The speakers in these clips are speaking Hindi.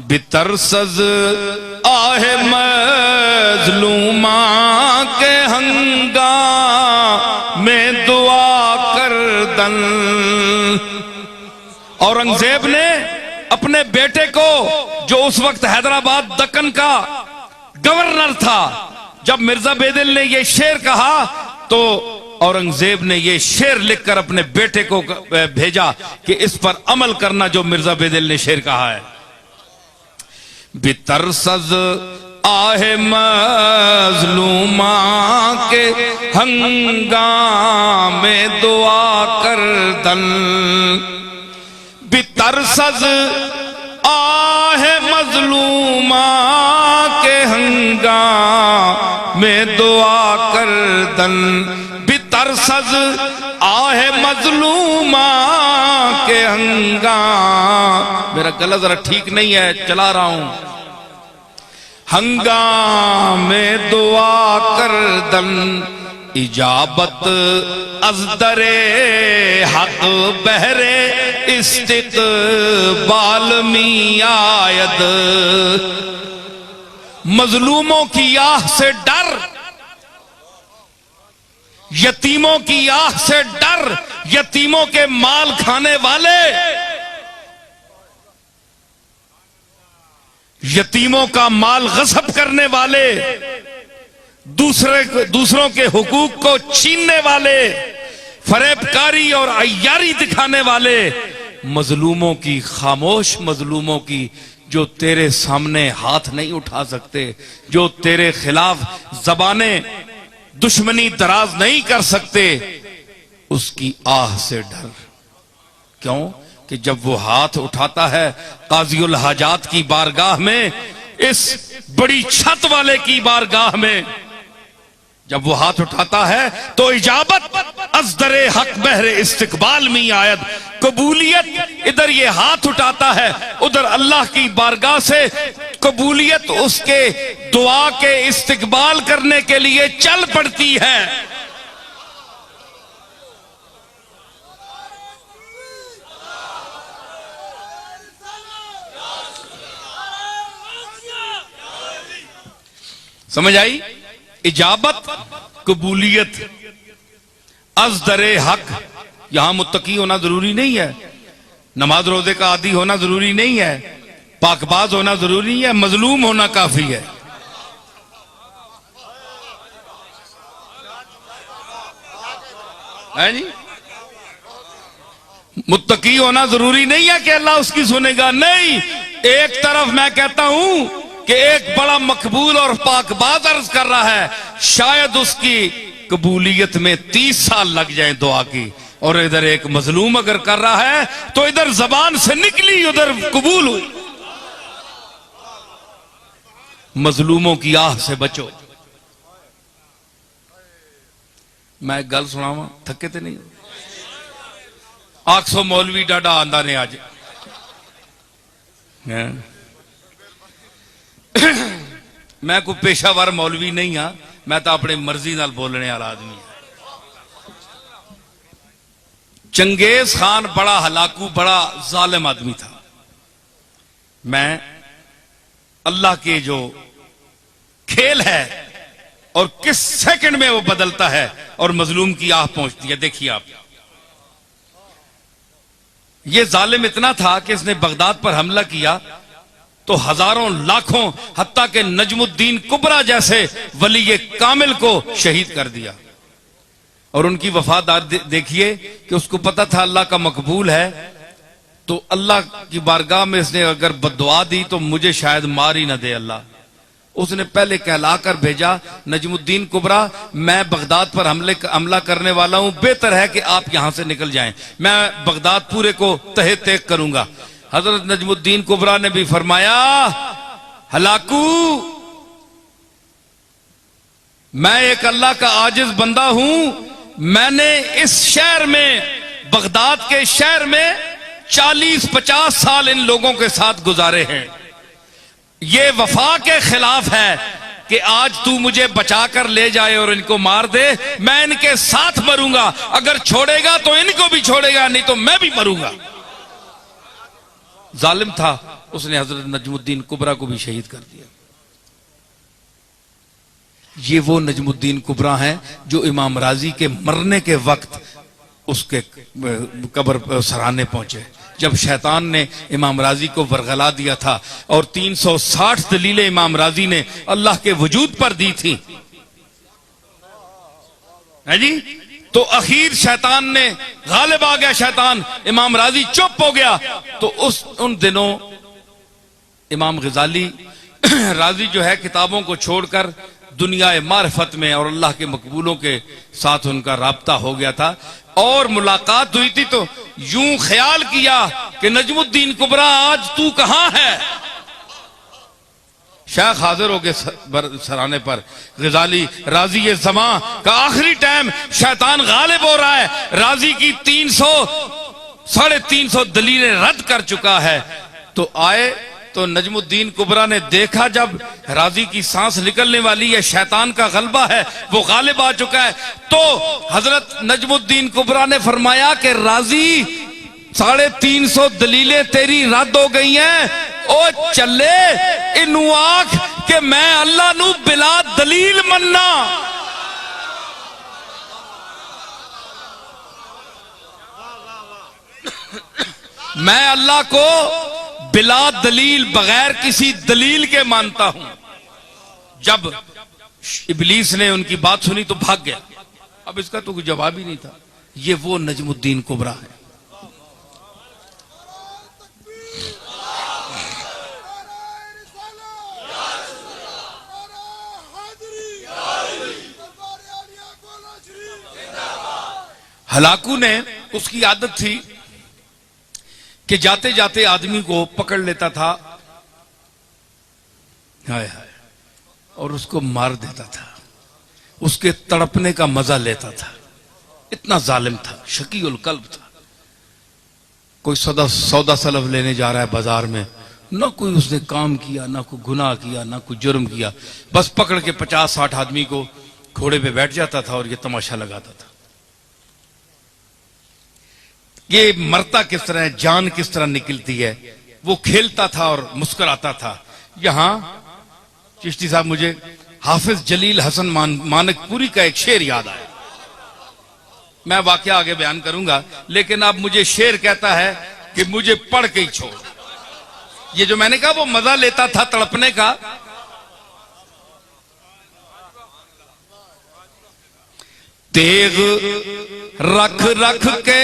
बितरसज आहे मजलूमा के हंगामे दुआ कर दन। औरंगजेब ने अपने बेटे को, जो उस वक्त हैदराबाद दक्कन का गवर्नर था, जब मिर्जा बेदिल ने यह शेर कहा तो औरंगजेब ने यह शेर लिखकर अपने बेटे को भेजा कि इस पर अमल करना जो मिर्जा बेदिल ने शेर कहा है। बितरसज आहे मजलूमा के हंगामे दुआ कर दन। बितरसज आहे मजलूमा के हंगामे दुआ कर दन। बितरसज आहे मजलूमा के हंगाम, मेरा गला जरा ठीक नहीं है, चला रहा हूं। हंगामे दुआ कर दन इजाबत अज़दरे हक बहरे इस्तिक़बाल मी आयद। मजलूमों की आह से डर, यतीमों की आह से डर, यतीमों के माल खाने वाले, यतीमों का माल गस्ब करने वाले, दूसरों के हुकूक को छीनने वाले, फरेबकारी और अय्यारी दिखाने वाले मजलूमों की, खामोश मजलूमों की, जो तेरे सामने हाथ नहीं उठा सकते, जो तेरे खिलाफ जबाने दुश्मनी दराज नहीं कर सकते, उसकी आह से डर। क्यों कि जब वो हाथ उठाता है काज़ीउल हाजात की बारगाह में, इस बड़ी छत वाले की बारगाह में, जब वो हाथ उठाता है तो इजाबत अज़दरे हक बहरे इस्तिक़बाल में आयत। कबूलियत, इधर ये हाथ उठाता है, उधर अल्लाह की बारगाह से कबूलियत उसके दुआ के इस्तिक़बाल करने के लिए चल पड़ती है। समझ आई? इजाबत, कबूलियत, अज़दरे हक। यहां मुत्तकी होना जरूरी नहीं है, नमाज रोजे का आदी होना जरूरी नहीं है, पाकबाज होना जरूरी नहीं है, मजलूम होना काफी है। जी, मुत्तकी होना जरूरी नहीं है कि अल्लाह उसकी सुनेगा, नहीं। एक तरफ मैं कहता हूं कि एक बड़ा मकबूल और पाकबाज अर्ज कर रहा है, शायद उसकी कबूलियत में 30 साल लग जाए दुआ की, और इधर एक मजलूम अगर कर रहा है तो इधर जबान से निकली, उधर कबूल हुई। मजलूमों की आह से बचो। मैं गल सुनावा, थके तो नहीं? 800 मौलवी डाडा आंदा ने आज। मैं कोई पेशावर मौलवी नहीं हाँ, मैं तो अपनी मर्जी नाल बोलने वाला आदमी हाँ। चंगेज खान बड़ा हलाकू, बड़ा जालिम आदमी था। मैं अल्लाह के जो खेल है और किस सेकंड में वो बदलता है और मजलूम की आह पहुंचती है, देखिए आप। ये जालिम इतना था कि इसने बगदाद पर हमला किया तो हजारों लाखों, हत्ता के नजमुद्दीन कुबरा जैसे वली कामिल को शहीद कर दिया। और उनकी वफादार देखिए कि उसको पता था अल्लाह का मकबूल है, तो अल्लाह की बारगाह में इसने अगर बद्दुआ दी तो मुझे शायद मार ही ना दे अल्लाह। उसने पहले कहलाकर भेजा, नजमुद्दीन कुबरा, मैं बगदाद पर हमला करने वाला हूं, बेहतर है कि आप यहां से निकल जाएं, मैं बगदाद पूरे को तहे तेक करूंगा। हजरत नजमुद्दीन कुबरा ने भी फरमाया, हलाकू, मैं एक अल्लाह का आजिज बंदा हूं, मैंने इस शहर में, बगदाद के शहर में 40-50 साल इन लोगों के साथ गुजारे हैं। ये वफा के खिलाफ है कि आज तू मुझे बचाकर ले जाए और इनको मार दे, मैं इनके साथ मरूंगा, अगर छोड़ेगा तो इनको भी छोड़ेगा, नहीं तो मैं भी मरूंगा। जालिम था, उसने हजरत नजमुद्दीन कुबरा को भी शहीद कर दिया। ये वो नजमुद्दीन कुबरा हैं जो इमाम राजी के मरने के वक्त उसके कब्र सराहने पहुंचे, जब शैतान ने इमाम राजी को वरगला दिया था और 360 दलीलें इमाम राजी ने अल्लाह के वजूद पर दी थी, है जी। तो आखिर शैतान ने गालिब आ गया, शैतान, इमाम राजी चुप हो गया। तो उन दिनों इमाम गजाली राजी जो है किताबों को छोड़कर दुनिया मारिफत में और अल्लाह के मकबूलों के साथ उनका राब्ता हो गया था। और मुलाकात हुई थी तो यूं ख्याल किया कि नजमुद्दीन कुबरा आज तू कहां है। शेख हाजिर हो गए सराने पर, गजाली राजी ये जमा का आखिरी टाइम, शैतान गालिब हो रहा है, राजी की 300-350 दलीलें रद्द कर चुका है। तो आए तो नजमुद्दीन कुबरा ने देखा जब राजी की सांस निकलने वाली है, शैतान का गलबा है, वो गालिब आ चुका है। तो हजरत नजमुद्दीन कुबरा ने फरमाया कि राजी 350 दलीलें तेरी रद्द हो गई हैं, ओ चले इनू आख के मैं अल्लाह नू बिला दलील मन्ना। मैं अल्लाह को बिला दलील, बगैर किसी दलील के मानता हूं। जब इबलीस ने उनकी बात सुनी तो भाग गया, अब इसका तो कोई जवाब ही नहीं था। ये वो नजमुद्दीन कुबरा है। हलाकू ने, उसकी आदत थी कि जाते जाते आदमी को पकड़ लेता था, हाय हाय, और उसको मार देता था, उसके तड़पने का मजा लेता था। इतना जालिम था, शकीउल कल्ब था। कोई सौदा सलफ लेने जा रहा है बाजार में, ना कोई उसने काम किया, ना कोई गुनाह किया, ना कोई जुर्म किया, बस पकड़ के 50-60 आदमी को घोड़े पे बैठ जाता था और ये तमाशा लगाता था। ये मरता किस तरह है, जान किस तरह निकलती है, वो खेलता था और मुस्कुराता था। यहां चिश्ती साहब, मुझे हाफिज जलील हसन मानकपुरी का एक शेर याद आया। मैं वाकया आगे बयान करूंगा, लेकिन अब मुझे शेर कहता है कि मुझे पढ़ के ही छोड़। ये जो मैंने कहा वो मजा लेता था तड़पने का। तेग रख रख के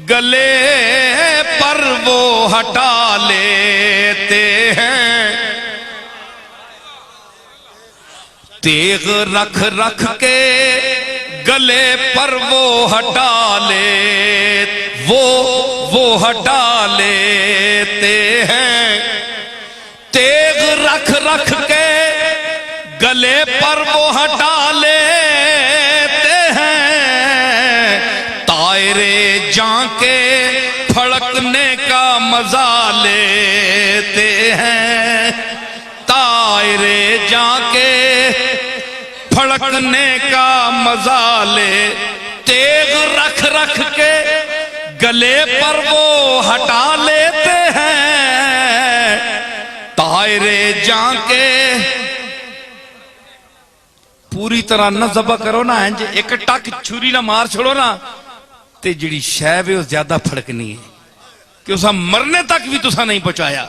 गले पर वो हटा लेते हैं, तेग रख रख के गले पर वो हटा ले, वो हटा लेते हैं। तेग रख रख के गले पर वो हटा लेते हैं, तायरे जाके फड़कने का मजा लेते हैं, तायरे जाके फड़कने का मजा ले। तेग रख रख के गले पर वो हटा लेते हैं, तायरे जाके पूरी तरह न जबा करो ना, एक टक छुरी ना मार छोड़ो ना, ते जिहड़ी शै वे ज्यादा फड़कनी है कि उसा मरने तक भी तुसा नहीं पहुंचाया।